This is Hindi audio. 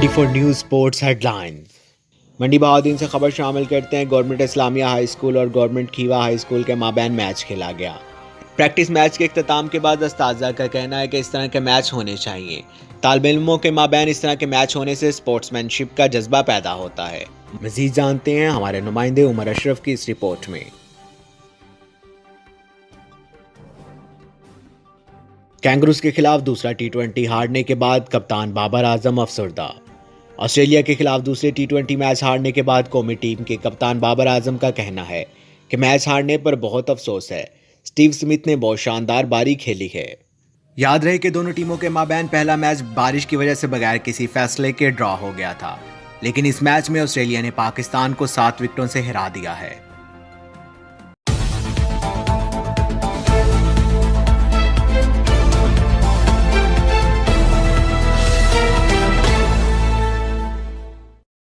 24 न्यूज़ स्पोर्ट्स हेडलाइंस। मंडी बहाउद्दीन से खबर शामिल करते हैं। गवर्नमेंट इस्लामिया हाई स्कूल और गवर्नमेंट खीवा हाई स्कूल के माबैन मैच खेला गया। प्रैक्टिस मैच के इख्तिताम के बाद अस्ताज़ा का कहना है कि इस तरह के मैच होने चाहिए। तालिब इल्मों के माबैन इस तरह के मैच होने से स्पोर्ट्समैनशिप का जज्बा पैदा होता है। मज़ीद जानते हैं हमारे नुमाइंदे उमर अशरफ की इस रिपोर्ट में। कैंगरूज के खिलाफ दूसरा टी20 हारने के बाद कप्तान बाबर आजम अफसरदा। ऑस्ट्रेलिया के खिलाफ दूसरे टी20 मैच हारने के बाद कौमी टीम के कप्तान बाबर आजम का कहना है कि मैच हारने पर बहुत अफसोस है। स्टीव स्मिथ ने बहुत शानदार बारी खेली है। याद रहे कि दोनों टीमों के माबैन पहला मैच बारिश की वजह से बगैर किसी फैसले के ड्रॉ हो गया था, लेकिन इस मैच में ऑस्ट्रेलिया ने पाकिस्तान को 7 विकेटों से हरा दिया है।